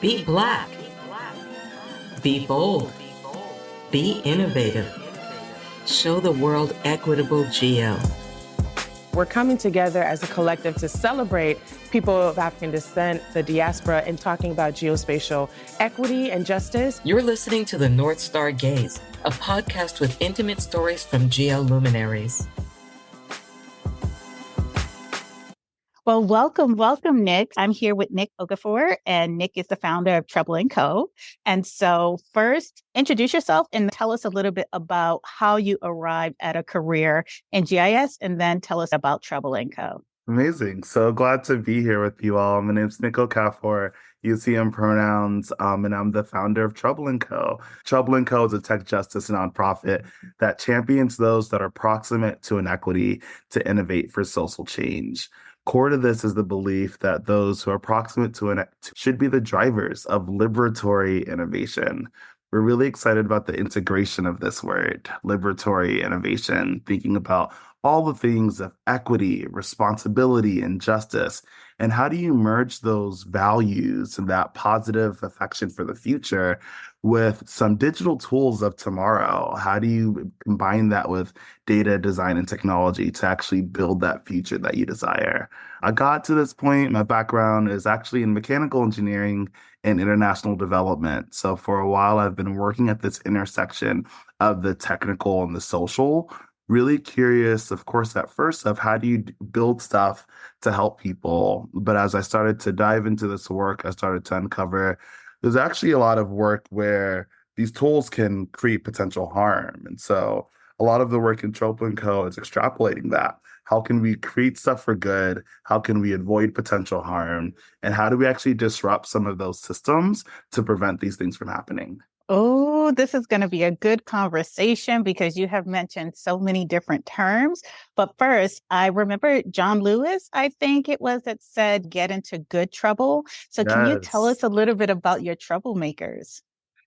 Be black. Be bold. Be innovative. Show the world equitable geo. We're coming together as a collective to celebrate people of African descent, the diaspora, and talking about geospatial equity and justice. You're listening to the North Star Gaze, a podcast with intimate stories from geo luminaries. Well, welcome, Nick. I'm here with Nick Okafor, and Nick is the founder of Trubel & Co. And so first, introduce yourself and tell us a little bit about how you arrived at a career in GIS, and then tell us about Trubel & Co. Amazing. So glad to be here with you all. My name's Nick Okafor, use him pronouns, and I'm the founder of Trubel & Co. Trubel & Co. is a tech justice nonprofit that champions those that are proximate to inequity to innovate for social change. Core to this is the belief that those who are proximate to it should be the drivers of liberatory innovation. We're really excited about the integration of this word, liberatory innovation, thinking about all the things of equity, responsibility, and justice. And how do you merge those values and that positive affection for the future with some digital tools of tomorrow? How do you combine that with data, design, and technology to actually build that future that you desire? I got to this point. My background is actually in mechanical engineering and international development. So for a while, I've been working at this intersection of the technical and the social. Really curious, of course, at first of how do you build stuff to help people? But as I started to dive into this work, I started to uncover there's actually a lot of work where these tools can create potential harm. And so a lot of the work in Trubel & Co. is extrapolating that. How can we create stuff for good? How can we avoid potential harm? And how do we actually disrupt some of those systems to prevent these things from happening? Oh, this is going to be a good conversation because you have mentioned so many different terms. But first, I remember John Lewis, I think it was, that said, get into good trouble. So can you tell us a little bit about your troublemakers?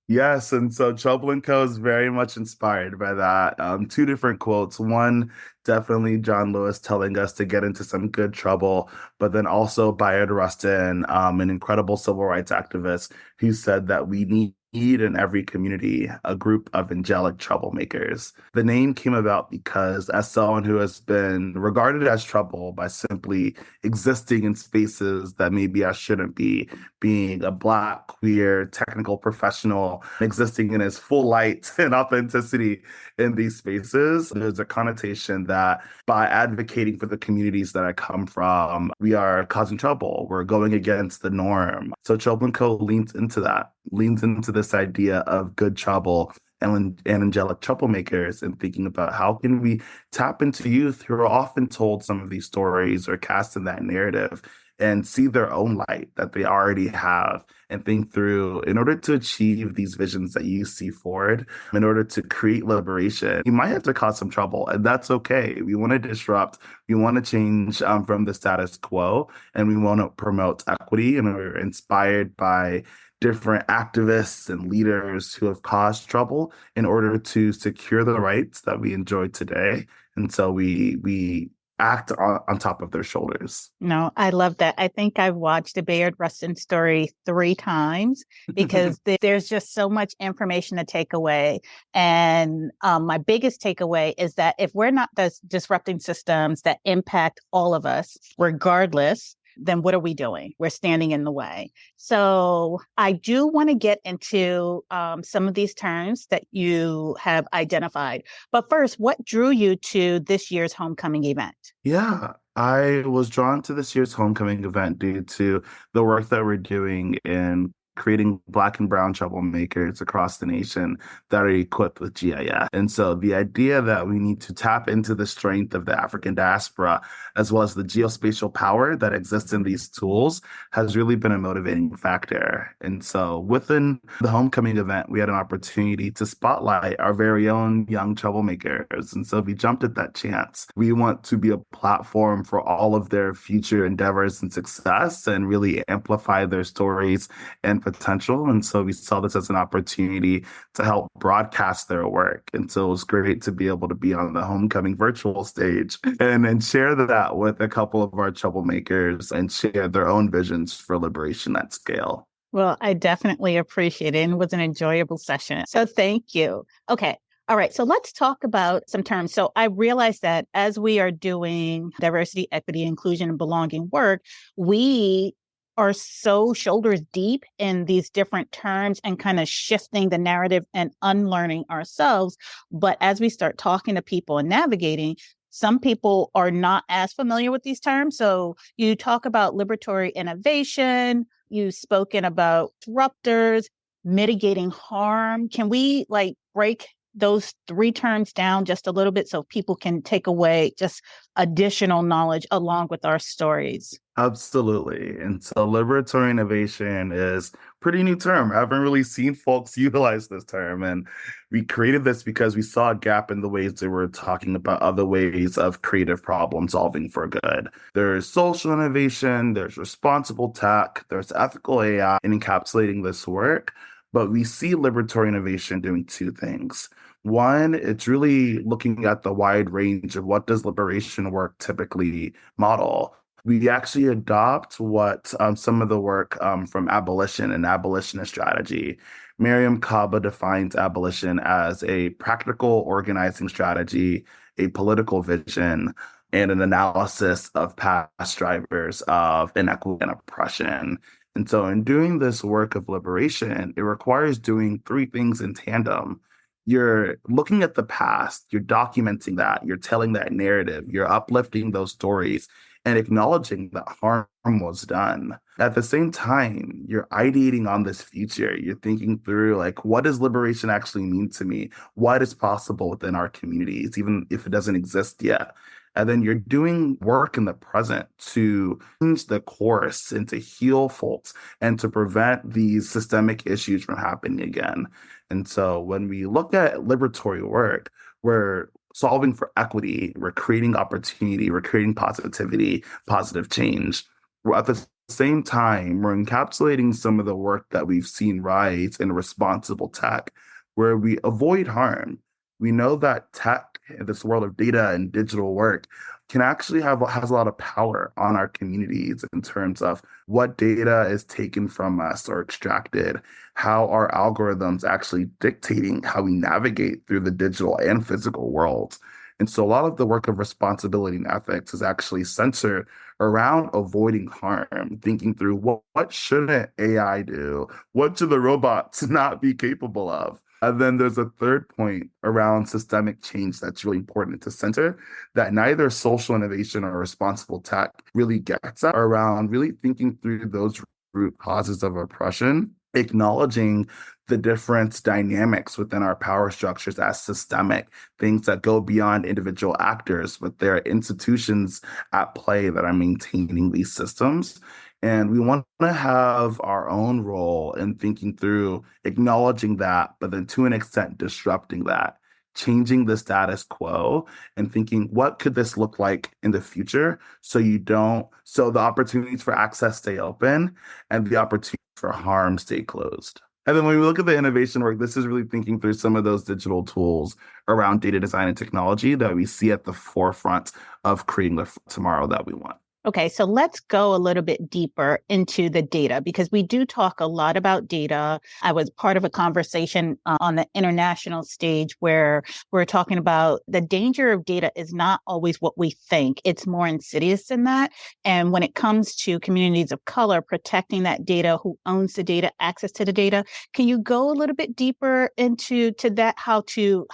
Yes, and so Trubel & Co. is very much inspired by that. Two different quotes. One, definitely John Lewis telling us to get into some good trouble, but then also Bayard Rustin, an incredible civil rights activist, who said that we need in every community a group of angelic troublemakers. The name came about because as someone who has been regarded as trouble by simply existing in spaces that maybe I shouldn't be, being a Black, queer, technical professional, existing in his full light and authenticity in these spaces, there's a connotation that by advocating for the communities that I come from, we are causing trouble. We're going against the norm. So Trubel & Co. leans into that, leans into this idea of good trouble and angelic troublemakers, and thinking about how can we tap into youth who are often told some of these stories or cast in that narrative and see their own light that they already have and think through, in order to achieve these visions that you see forward, in order to create liberation, you might have to cause some trouble, and that's okay. We want to disrupt, we want to change from the status quo, and we want to promote equity, and we're inspired by different activists and leaders who have caused trouble in order to secure the rights that we enjoy today. And so we act on top of their shoulders. No, I love that. I think I've watched the Bayard Rustin story 3 times because there's just so much information to take away. And my biggest takeaway is that if we're not disrupting systems that impact all of us, regardless, then what are we doing? We're standing in the way. So I do want to get into some of these terms that you have identified. But first, what drew you to this year's homecoming event? Yeah, I was drawn to this year's homecoming event due to the work that we're doing in creating Black and brown troublemakers across the nation that are equipped with GIS. And so the idea that we need to tap into the strength of the African diaspora, as well as the geospatial power that exists in these tools, has really been a motivating factor. And so within the homecoming event, we had an opportunity to spotlight our very own young troublemakers. And so we jumped at that chance. We want to be a platform for all of their future endeavors and success, and really amplify their stories and potential. And so we saw this as an opportunity to help broadcast their work. And so it was great to be able to be on the homecoming virtual stage and share that with a couple of our troublemakers and share their own visions for liberation at scale. Well, I definitely appreciate it. And it was an enjoyable session. So thank you. Okay. All right. So let's talk about some terms. So I realize that as we are doing diversity, equity, inclusion, and belonging work, we are so shoulders deep in these different terms and kind of shifting the narrative and unlearning ourselves. But as we start talking to people and navigating, some people are not as familiar with these terms. So you talk about liberatory innovation, you've spoken about disruptors, mitigating harm. Can we break those three terms down just a little bit so people can take away just additional knowledge along with our stories? Absolutely. And so liberatory innovation is pretty new term. I haven't really seen folks utilize this term. And we created this because we saw a gap in the ways they were talking about other ways of creative problem solving for good. There's social innovation, there's responsible tech, there's ethical AI in encapsulating this work. But we see liberatory innovation doing two things. One, it's really looking at the wide range of what does liberation work typically model. We actually adopt what some of the work from abolition and abolitionist strategy. Miriam Kaba defines abolition as a practical organizing strategy, a political vision, and an analysis of past drivers of inequity and oppression. And so, in doing this work of liberation, it requires doing three things in tandem. You're looking at the past, you're documenting that, you're telling that narrative, you're uplifting those stories and acknowledging that harm was done. At the same time, you're ideating on this future. You're thinking through, like, what does liberation actually mean to me? What is possible within our communities, even if it doesn't exist yet? And then you're doing work in the present to change the course and to heal folks and to prevent these systemic issues from happening again. And so when we look at liberatory work, we're solving for equity, we're creating opportunity, we're creating positivity, positive change. We're at the same time, we're encapsulating some of the work that we've seen rise in responsible tech, where we avoid harm. We know that tech, in this world of data and digital work, can actually has a lot of power on our communities in terms of what data is taken from us or extracted, how our algorithms actually dictating how we navigate through the digital and physical worlds. And so a lot of the work of responsibility and ethics is actually centered around avoiding harm, thinking through what shouldn't AI do? What should the robots not be capable of? And then there's a third point around systemic change that's really important to center that neither social innovation or responsible tech really gets at, around really thinking through those root causes of oppression, acknowledging the different dynamics within our power structures as systemic, things that go beyond individual actors, but there are institutions at play that are maintaining these systems. And we want to have our own role in thinking through acknowledging that, but then to an extent disrupting that, changing the status quo and thinking, what could this look like in the future so the opportunities for access stay open and the opportunities for harm stay closed. And then when we look at the innovation work, this is really thinking through some of those digital tools around data design and technology that we see at the forefront of creating the tomorrow that we want. Okay, so let's go a little bit deeper into the data because we do talk a lot about data. I was part of a conversation on the international stage where we're talking about the danger of data is not always what we think. It's more insidious than that. And when it comes to communities of color, protecting that data, who owns the data, access to the data, can you go a little bit deeper into that, how to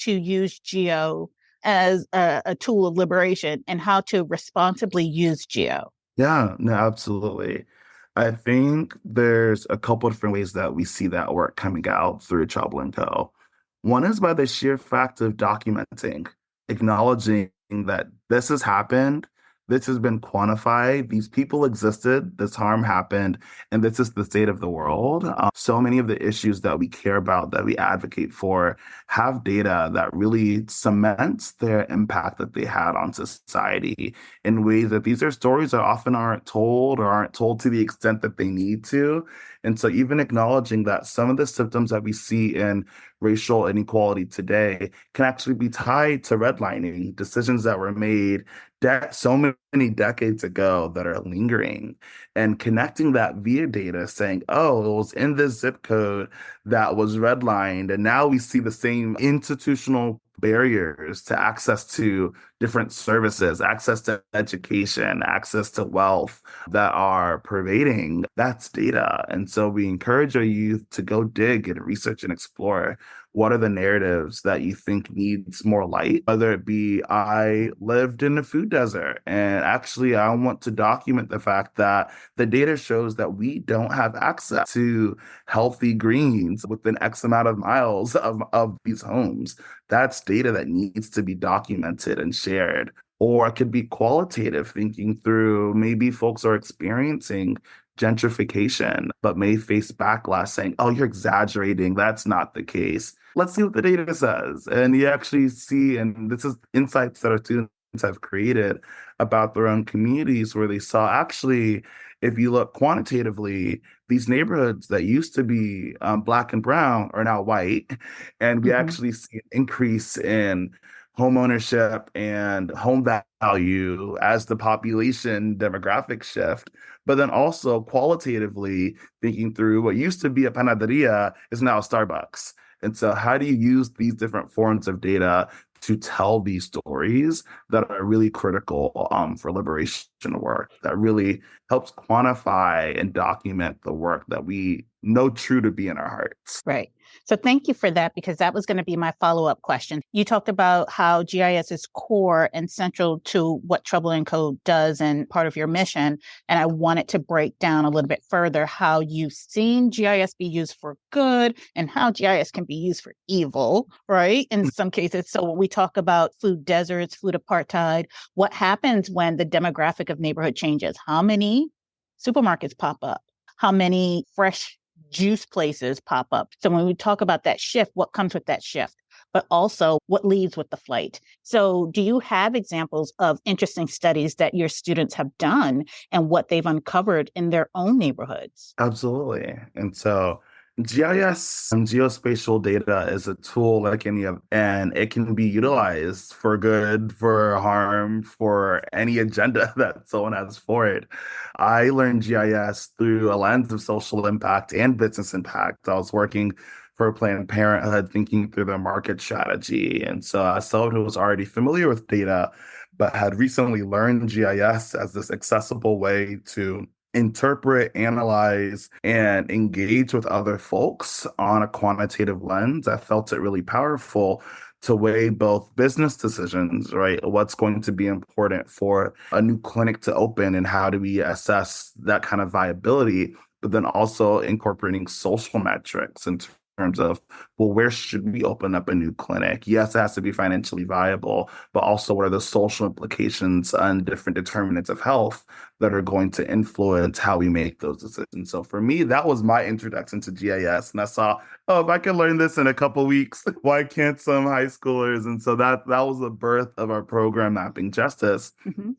use geo as a tool of liberation and how to responsibly use geo? Yeah, no, absolutely. I think there's a couple of different ways that we see that work coming out through Trubel and Co. One is by the sheer fact of documenting, acknowledging that this has happened, this has been quantified, these people existed, this harm happened, and this is the state of the world. So many of the issues that we care about, that we advocate for, have data that really cements their impact that they had on society in ways that these are stories that often aren't told or aren't told to the extent that they need to. And so even acknowledging that some of the symptoms that we see in racial inequality today can actually be tied to redlining, decisions that were made so many decades ago that are lingering, and connecting that via data saying, oh, it was in this zip code that was redlined. And now we see the same institutional barriers to access to different services, access to education, access to wealth that are pervading. That's data. And so we encourage our youth to go dig and research and explore what are the narratives that you think needs more light, whether it be I lived in a food desert and actually I want to document the fact that the data shows that we don't have access to healthy greens within X amount of miles of these homes. That's data that needs to be documented and shared. Or it could be qualitative thinking through maybe folks are experiencing gentrification, but may face backlash saying, oh, you're exaggerating. That's not the case. Let's see what the data says. And you actually see, and this is insights that our students have created about their own communities where they saw actually, if you look quantitatively, these neighborhoods that used to be Black and brown are now white. And we actually see an increase in home ownership and home value as the population demographic shift. But then also qualitatively thinking through what used to be a panaderia is now a Starbucks. And so how do you use these different forms of data to tell these stories that are really critical for liberation work, that really helps quantify and document the work that we know true to be in our hearts? Right. So thank you for that, because that was going to be my follow-up question. You talked about how GIS is core and central to what Trubel & Co. does and part of your mission. And I wanted to break down a little bit further how you've seen GIS be used for good and how GIS can be used for evil, right? In some cases. So when we talk about food deserts, food apartheid, what happens when the demographic of neighborhood changes? How many supermarkets pop up? How many fresh juice places pop up? So when we talk about that shift, what comes with that shift, but also what leaves with the flight? So do you have examples of interesting studies that your students have done and what they've uncovered in their own neighborhoods? Absolutely. And so GIS, geospatial data, is a tool like any of, and it can be utilized for good, for harm, for any agenda that someone has for it. I learned GIS through a lens of social impact and business impact. I was working for Planned Parenthood, thinking through their market strategy. And so as someone who was already familiar with data, but had recently learned GIS as this accessible way to interpret, analyze, and engage with other folks on a quantitative lens, I felt it really powerful to weigh both business decisions, right? What's going to be important for a new clinic to open and how do we assess that kind of viability, but then also incorporating social metrics in terms of, well, where should we open up a new clinic? Yes, it has to be financially viable, but also what are the social implications and different determinants of health that are going to influence how we make those decisions? So for me, that was my introduction to GIS. And I saw, oh, if I can learn this in a couple weeks, why can't some high schoolers? And so that was the birth of our program, Mapping Justice.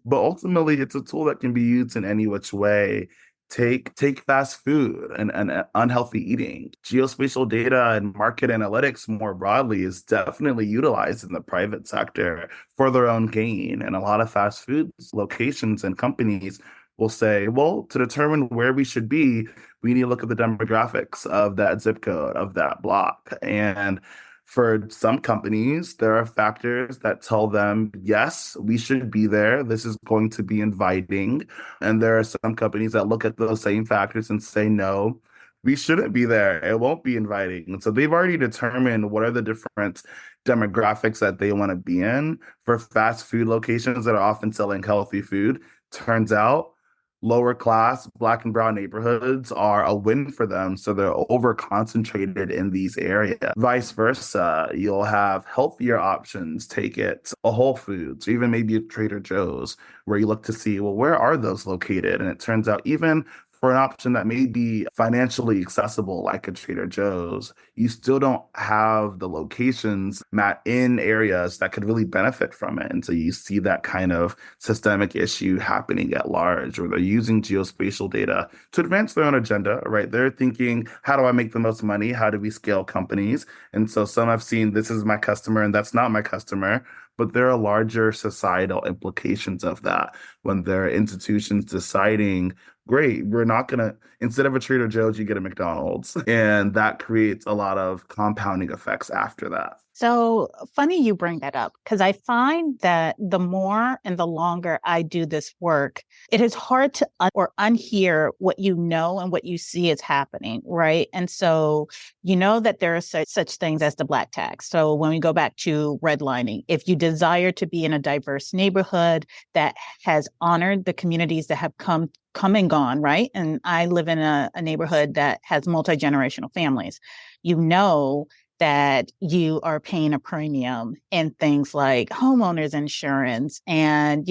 But ultimately, it's a tool that can be used in any which way. Take fast food and unhealthy eating. Geospatial data and market analytics more broadly is definitely utilized in the private sector for their own gain. And a lot of fast food locations and companies will say, well, to determine where we should be, we need to look at the demographics of that zip code, of that block. And for some companies, there are factors that tell them, yes, we should be there. This is going to be inviting. And there are some companies that look at those same factors and say, no, we shouldn't be there. It won't be inviting. And so they've already determined what are the different demographics that they want to be in. For fast food locations that are often selling healthy food, turns out lower class Black and brown neighborhoods are a win for them. So they're over concentrated in these areas. Vice versa, you'll have healthier options. Take it a Whole Foods, or even maybe a Trader Joe's, where you look to see, well, where are those located? And it turns out even for an option that may be financially accessible, like a Trader Joe's, you still don't have the locations in areas that could really benefit from it. And so you see that kind of systemic issue happening at large, where they're using geospatial data to advance their own agenda, right? They're thinking, how do I make the most money? How do we scale companies? And so some have seen, this is my customer and that's not my customer. but there are larger societal implications of that when there are institutions deciding, great, we're not going to, instead of a Trader Joe's, you get a McDonald's. And that creates a lot of compounding effects after that. So funny you bring that up because I find that the more and the longer I do this work, it is hard to unhear what you know and what you see is happening, right? And so you know that there are such things as the Black tax. So when we go back to redlining, if you desire to be in a diverse neighborhood that has honored the communities that have come and gone, right? And I live in a neighborhood that has multi-generational families. You know that you are paying a premium in things like homeowners insurance and,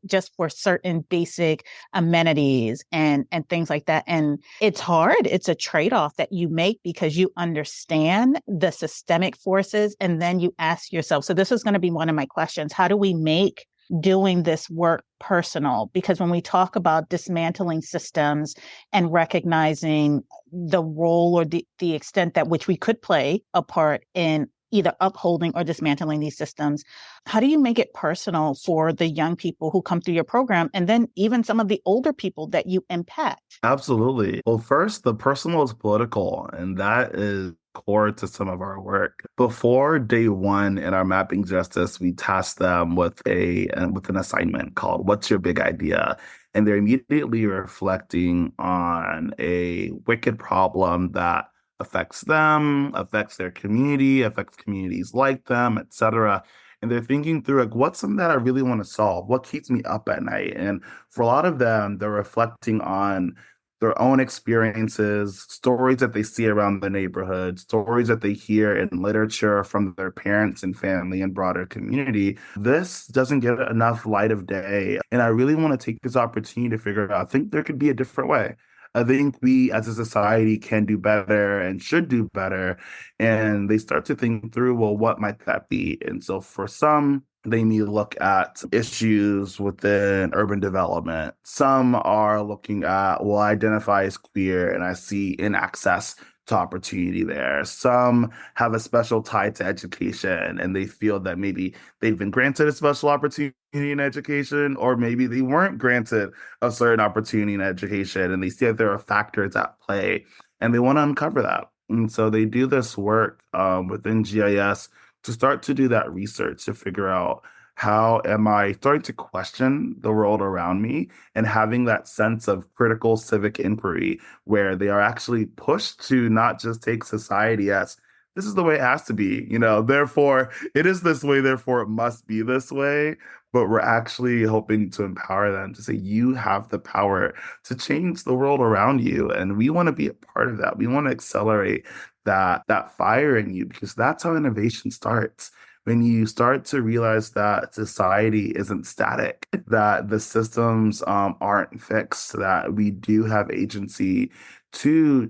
just for certain basic amenities and things like that. And it's hard. It's a trade-off that you make because you understand the systemic forces. And then you ask yourself, so this is going to be one of my questions. How do we make doing this work personal? Because when we talk about dismantling systems and recognizing the role or the extent that which we could play a part in either upholding or dismantling these systems, how do you make it personal for the young people who come through your program and then even some of the older people that you impact? Absolutely. Well, first, the personal is political, and that is core to some of our work. Before day one in our Mapping Justice, we tasked them with an assignment called "What's Your Big Idea?" And they're immediately reflecting on a wicked problem that affects them, affects their community, affects communities like them, etc. And they're thinking through like, what's something that I really want to solve? What keeps me up at night? And for a lot of them, they're reflecting on their own experiences, stories that they see around the neighborhood, stories that they hear in literature from their parents and family and broader community. This doesn't get enough light of day. And I really want to take this opportunity to figure out, I think there could be a different way. I think we as a society can do better and should do better. And they start to think through, well, what might that be? And so for some, they need to look at issues within urban development. Some are looking at, well, I identify as queer and I see inaccess to opportunity there. Some have a special tie to education and they feel that maybe they've been granted a special opportunity in education, or maybe they weren't granted a certain opportunity in education and they see that there are factors at play and they want to uncover that. And so they do this work within GIS to start to do that research to figure out, how am I starting to question the world around me and having that sense of critical civic inquiry where they are actually pushed to not just take society as this is the way it has to be, therefore it is this way, therefore it must be this way. But we're actually hoping to empower them to say, you have the power to change the world around you. And we want to be a part of that. We want to accelerate that fire in you, because that's how innovation starts. When you start to realize that society isn't static, that the systems aren't fixed, that we do have agency to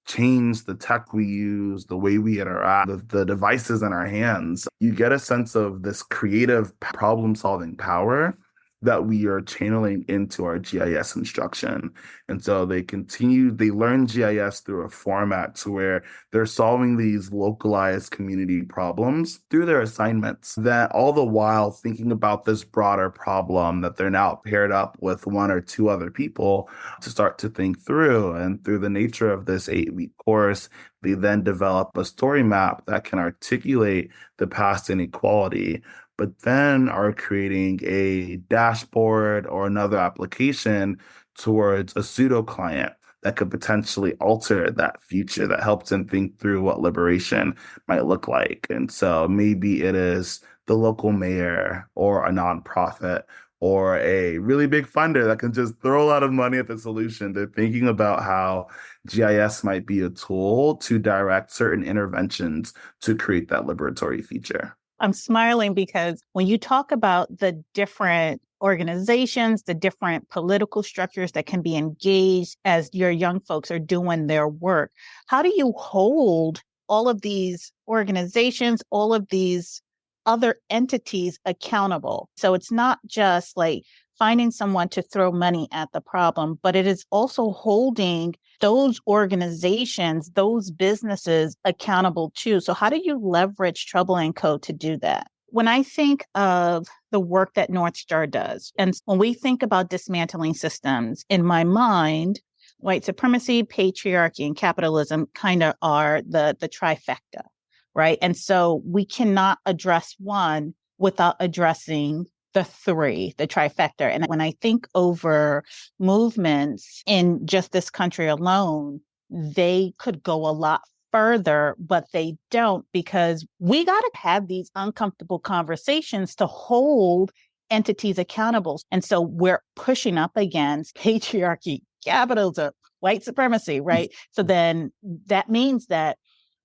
change the tech we use, the way we interact, the devices in our hands, you get a sense of this creative problem-solving power that we are channeling into our GIS instruction. And so they learn GIS through a format to where they're solving these localized community problems through their assignments, that all the while thinking about this broader problem that they're now paired up with one or two other people to start to think through. And through the nature of this 8-week course, they then develop a story map that can articulate the past inequality, but then are creating a dashboard or another application towards a pseudo client that could potentially alter that future, that helps them think through what liberation might look like. And so maybe it is the local mayor or a nonprofit or a really big funder that can just throw a lot of money at the solution. They're thinking about how GIS might be a tool to direct certain interventions to create that liberatory feature. I'm smiling because when you talk about the different organizations, the different political structures that can be engaged as your young folks are doing their work, how do you hold all of these organizations, all of these other entities accountable? So it's not just like finding someone to throw money at the problem, but it is also holding those organizations, those businesses accountable too. So how do you leverage Trubel & Co. to do that? when I think of the work that North Star does, and when we think about dismantling systems, in my mind, white supremacy, patriarchy, and capitalism kind of are the trifecta, right? And so we cannot address one without addressing the three, the trifecta. And when I think over movements in just this country alone, they could go a lot further, but they don't, because we got to have these uncomfortable conversations to hold entities accountable. And so we're pushing up against patriarchy, capitalism, white supremacy, right? So then that means that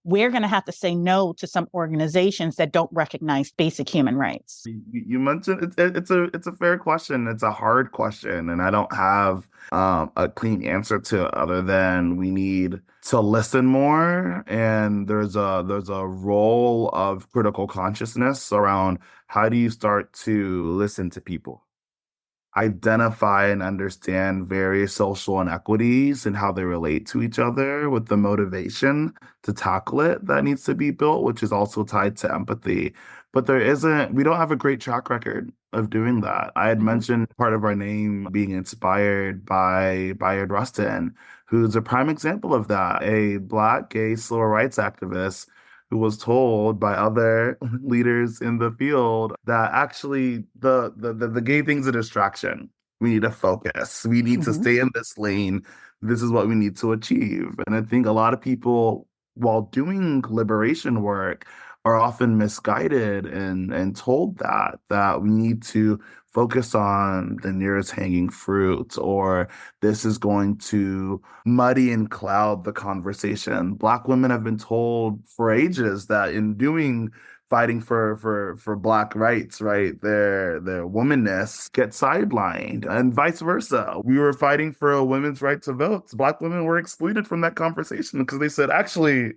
we're going to have to say no to some organizations that don't recognize basic human rights. You mentioned it's a fair question. It's a hard question, and I don't have a clean answer to it other than we need to listen more. And there's a role of critical consciousness around how do you start to listen to people, identify and understand various social inequities and how they relate to each other with the motivation to tackle it that needs to be built, which is also tied to empathy. But we don't have a great track record of doing that. I had mentioned part of our name being inspired by Bayard Rustin, who's a prime example of that, a Black gay civil rights activist who was told by other leaders in the field that actually the gay thing's a distraction. We need to focus. We need to stay in this lane. This is what we need to achieve. And I think a lot of people, while doing liberation work, are often misguided and told that we need to focus on the nearest hanging fruit, or this is going to muddy and cloud the conversation. Black women have been told for ages that in fighting for Black rights, right, their womanness gets sidelined, and vice versa. We were fighting for a women's right to vote. Black women were excluded from that conversation because they said, actually,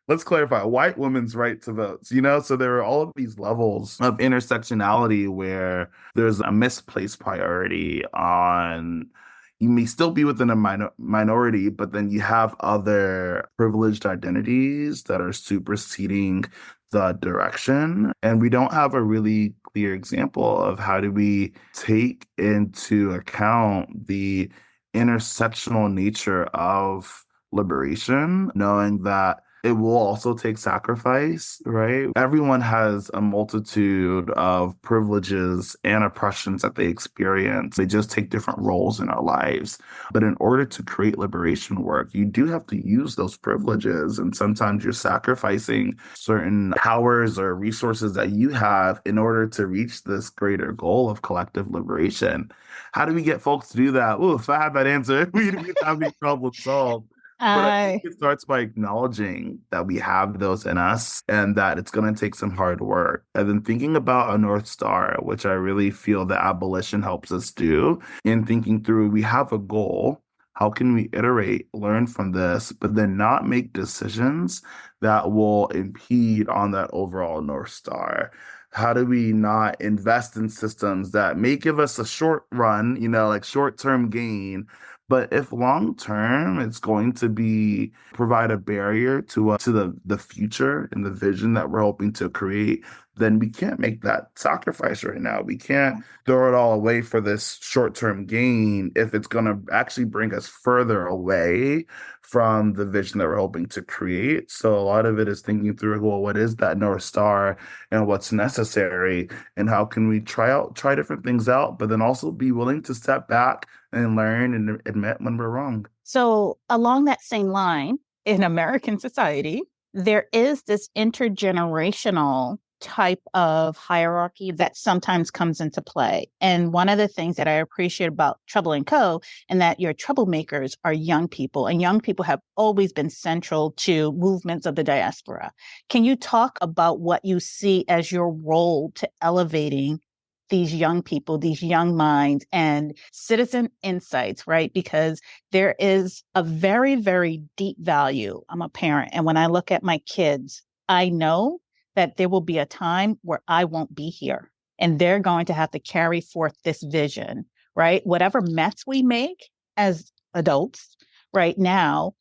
let's clarify, white women's right to vote, So there are all of these levels of intersectionality where there's a misplaced priority on, you may still be within a minority, but then you have other privileged identities that are superseding the direction. And we don't have a really clear example of how do we take into account the intersectional nature of liberation, knowing that it will also take sacrifice, right? Everyone has a multitude of privileges and oppressions that they experience. They just take different roles in our lives. But in order to create liberation work, you do have to use those privileges. And sometimes you're sacrificing certain powers or resources that you have in order to reach this greater goal of collective liberation. How do we get folks to do that? Ooh, if I had that answer, we'd have these problems solved. But I think it starts by acknowledging that we have those in us and that it's going to take some hard work. And then thinking about a North Star, which I really feel that abolition helps us do, in thinking through, we have a goal. How can we iterate, learn from this, but then not make decisions that will impede on that overall North Star? How do we not invest in systems that may give us a short run, like short-term gain, but if long term, it's going to provide a barrier to the future and the vision that we're hoping to create, then we can't make that sacrifice right now. We can't throw it all away for this short-term gain if it's going to actually bring us further away from the vision that we're hoping to create. So a lot of it is thinking through, well, what is that North Star and what's necessary, and how can we try different things out, but then also be willing to step back and learn and admit when we're wrong. So along that same line, in American society, there is this intergenerational type of hierarchy that sometimes comes into play. And one of the things that I appreciate about Trubel & Co. and that your troublemakers are young people, and young people have always been central to movements of the diaspora. Can you talk about what you see as your role to elevating these young people, these young minds, and citizen insights, right? Because there is a very, very deep value. I'm a parent, and when I look at my kids, I know that there will be a time where I won't be here, and they're going to have to carry forth this vision, right? Whatever mess we make as adults right now,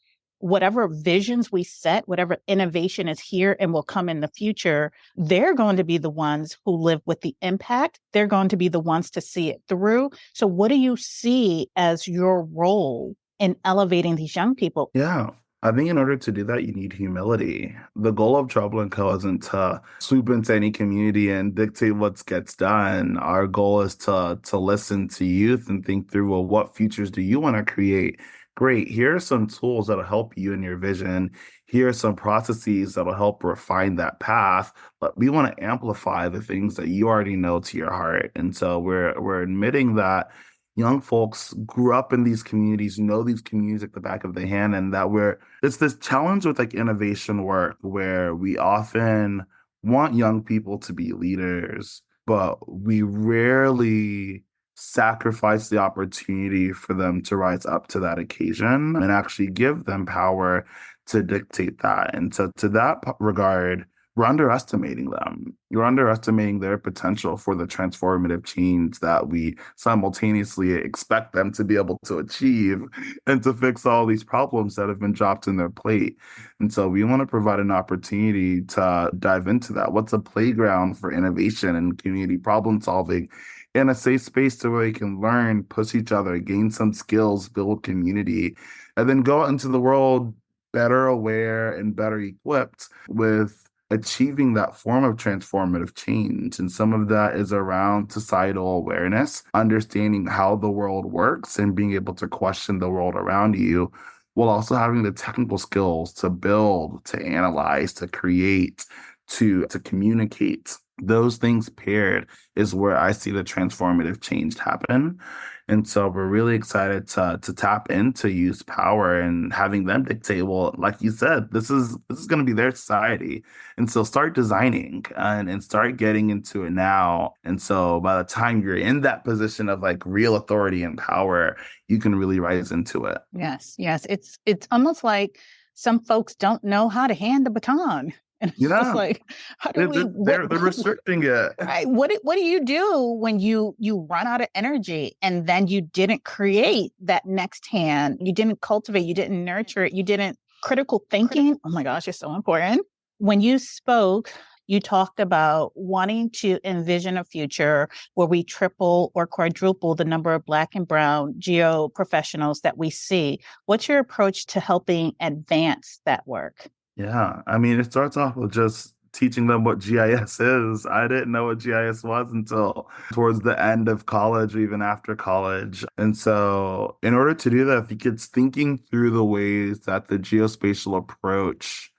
whatever visions we set, whatever innovation is here and will come in the future, they're going to be the ones who live with the impact. They're going to be the ones to see it through. So what do you see as your role in elevating these young people? Yeah. I think in order to do that, you need humility. The goal of Trubel and Co. isn't to swoop into any community and dictate what gets done. Our goal is to listen to youth and think through, well, what futures do you want to create? Great. Here are some tools that'll help you in your vision. Here are some processes that'll help refine that path. But we want to amplify the things that you already know to your heart. And so we're admitting that young folks grew up in these communities, know these communities like the back of their hand, and that it's this challenge with like innovation work where we often want young people to be leaders, but we rarely sacrifice the opportunity for them to rise up to that occasion and actually give them power to dictate that. And so to that regard, we're underestimating them. You're underestimating their potential for the transformative change that we simultaneously expect them to be able to achieve and to fix all these problems that have been dropped in their plate. And so we want to provide an opportunity to dive into that. What's a playground for innovation and community problem solving in a safe space to where they can learn, push each other, gain some skills, build community, and then go out into the world better aware and better equipped with achieving that form of transformative change. And some of that is around societal awareness, understanding how the world works and being able to question the world around you, while also having the technical skills to build, to analyze, to create, to communicate. Those things paired is where I see the transformative change happen. And so we're really excited to tap into youth power and having them dictate, well, like you said, this is going to be their society. And so start designing and start getting into it now. And so by the time you're in that position of like real authority and power, you can really rise into it. Yes. It's almost like some folks don't know how to hand the baton. And it's just like, how do they're restricting it. Right. What do you do when you run out of energy and then you didn't create that next hand? You didn't cultivate, you didn't nurture it, you didn't critical thinking. Oh my gosh, it's so important. When you spoke, you talked about wanting to envision a future where we triple or quadruple the number of Black and Brown geo professionals that we see. What's your approach to helping advance that work? Yeah, I mean, it starts off with just teaching them what GIS is. I didn't know what GIS was until towards the end of college or even after college. And so in order to do that, I think it's thinking through the ways that the geospatial approach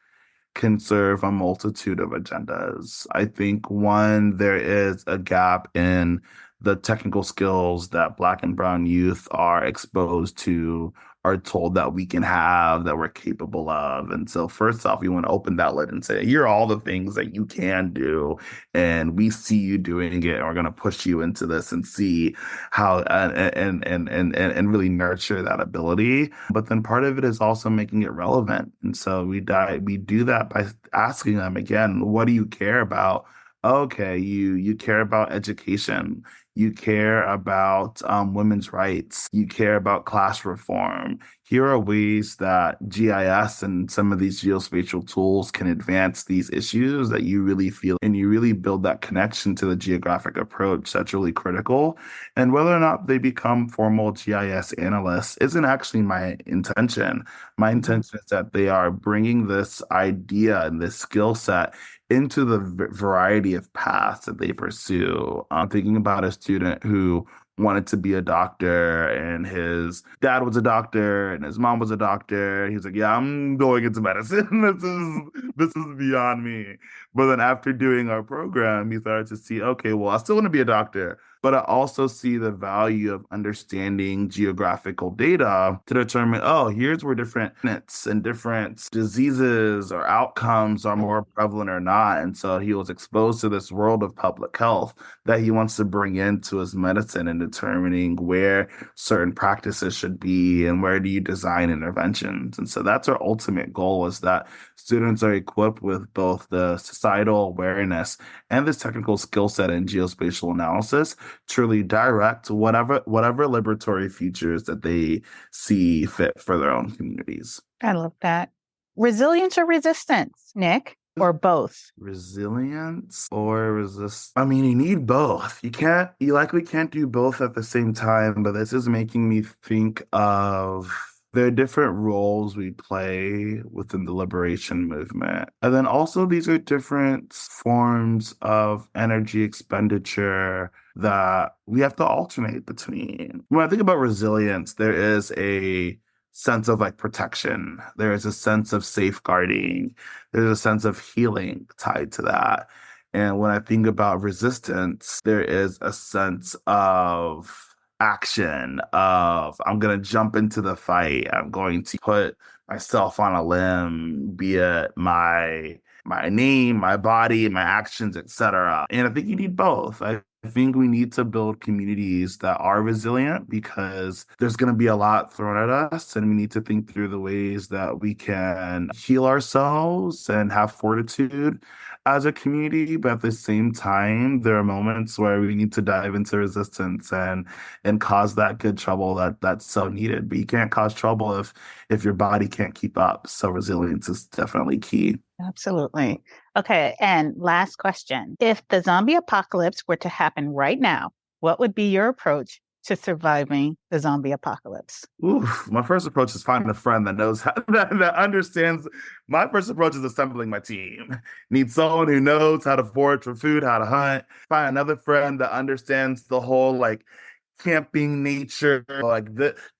can serve a multitude of agendas. I think one, there is a gap in the technical skills that Black and Brown youth are exposed to, are told that we can have, that we're capable of. And so first off, we want to open that lid and say, here are all the things that you can do. And we see you doing it. And we're going to push you into this and see how and really nurture that ability. But then part of it is also making it relevant. And so we do that by asking them again, what do you care about? Okay, you care about education. You care about women's rights. You care about class reform. Here are ways that GIS and some of these geospatial tools can advance these issues that you really feel, and you really build that connection to the geographic approach that's really critical. And whether or not they become formal GIS analysts isn't actually my intention. My intention is that they are bringing this idea and this skill set into the variety of paths that they pursue. I'm thinking about a student who wanted to be a doctor, and his dad was a doctor and his mom was a doctor. He's like, yeah, I'm going into medicine. This is beyond me. But then after doing our program, he started to see, okay, well, I still want to be a doctor, but I also see the value of understanding geographical data to determine, oh, here's where different planets and different diseases or outcomes are more prevalent or not. And so he was exposed to this world of public health that he wants to bring into his medicine and determining where certain practices should be and where do you design interventions. And so that's our ultimate goal, is that students are equipped with both the societal awareness and this technical skill set in geospatial analysis truly direct whatever liberatory features that they see fit for their own communities. I love that. Resilience or resistance, Nick, or both? Resilience or resist? I mean, you need both. You likely can't do both at the same time, but this is making me think of there are different roles we play within the liberation movement. And then also these are different forms of energy expenditure that we have to alternate between. When I think about resilience, there is a sense of like protection. There is a sense of safeguarding. There's a sense of healing tied to that. And when I think about resistance, there is a sense of action of I'm going to jump into the fight. I'm going to put myself on a limb, be it my name, my body, my actions, etc. And I think you need both. I think we need to build communities that are resilient because there's going to be a lot thrown at us, and we need to think through the ways that we can heal ourselves and have fortitude as a community. But at the same time, there are moments where we need to dive into resistance and cause that good trouble that's so needed. But you can't cause trouble if your body can't keep up. So resilience is definitely key. Absolutely. Okay. And last question. If the zombie apocalypse were to happen right now, what would be your approach to surviving the zombie apocalypse? Oof, my first approach is finding a friend that knows that understands. My first approach is assembling my team. Need someone who knows how to forage for food, how to hunt. Find another friend that understands the whole like camping nature, like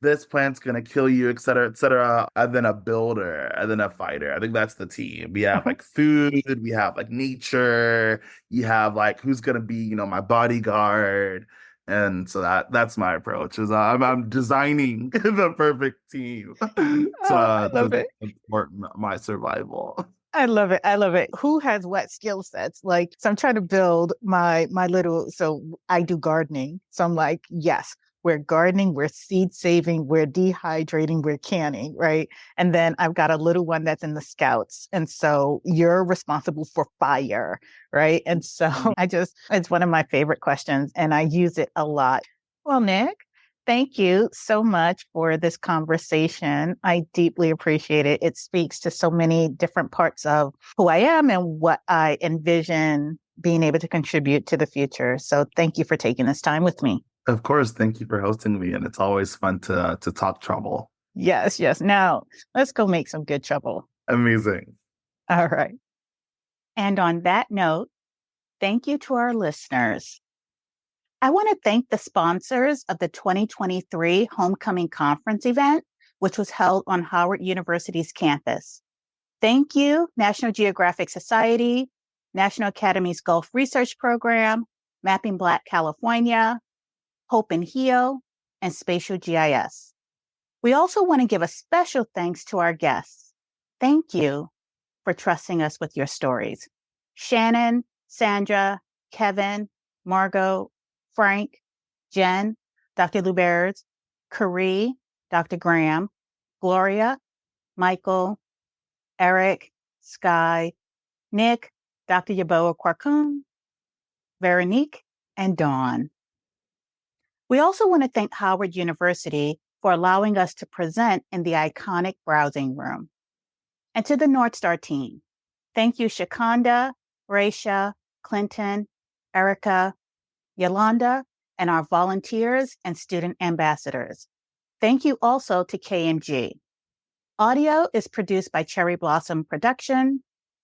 this plant's gonna kill you, et cetera, and then a builder, and then a fighter. I think that's the team. We have like food, we have like nature, you have like who's gonna be, my bodyguard. And so that's my approach is I'm designing the perfect team to support my survival. I love it. I love it. Who has what skill sets? Like, so I'm trying to build my little, so I do gardening. So I'm like, yes, we're gardening, we're seed saving, we're dehydrating, we're canning, right? And then I've got a little one that's in the scouts. And so you're responsible for fire, right? And so it's one of my favorite questions and I use it a lot. Well, Nick, thank you so much for this conversation. I deeply appreciate it. It speaks to so many different parts of who I am and what I envision being able to contribute to the future. So thank you for taking this time with me. Of course. Thank you for hosting me. And it's always fun to talk trouble. Yes, yes. Now let's go make some good trouble. Amazing. All right. And on that note, thank you to our listeners. I want to thank the sponsors of the 2023 Homecoming Conference event, which was held on Howard University's campus. Thank you, National Geographic Society, National Academy's Gulf Research Program, Mapping Black California, Hope and Heal, and Spatial GIS. We also want to give a special thanks to our guests. Thank you for trusting us with your stories. Shannon, Sandra, Kevin, Margot, Frank, Jen, Dr. Luberz, Carrie, Dr. Graham, Gloria, Michael, Eric, Sky, Nick, Dr. Yaboa Kwarkum, Veronique, and Dawn. We also want to thank Howard University for allowing us to present in the iconic browsing room. And to the North Star team, thank you, Shakanda, Raisha, Clinton, Erica, Yolanda, and our volunteers and student ambassadors. Thank you also to KMG. Audio is produced by Cherry Blossom Production,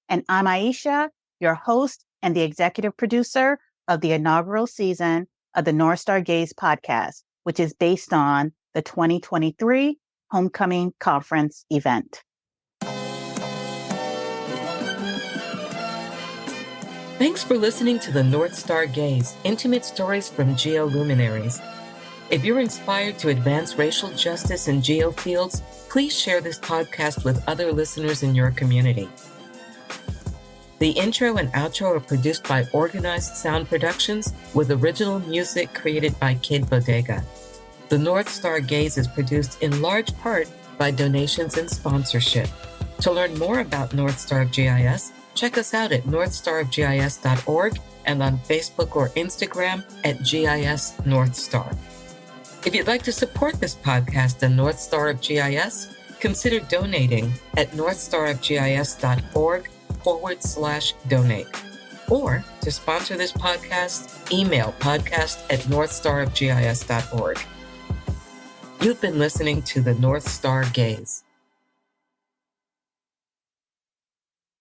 and I'm Aisha, your host and the executive producer of the inaugural season of the North Star Gaze podcast, which is based on the 2023 Homecoming Conference event. Thanks for listening to the North Star Gaze, intimate stories from geoluminaries. If you're inspired to advance racial justice in geofields, please share this podcast with other listeners in your community. The intro and outro are produced by Organized Sound Productions with original music created by Kid Bodega. The North Star Gaze is produced in large part by donations and sponsorship. To learn more about North Star GIS, Check us out at northstarofgis.org and on Facebook or Instagram at GIS North Star. If you'd like to support this podcast and North Star of GIS, consider donating at northstarofgis.org/donate. Or to sponsor this podcast, email podcast@northstarofgis.org. You've been listening to the North Star Gaze.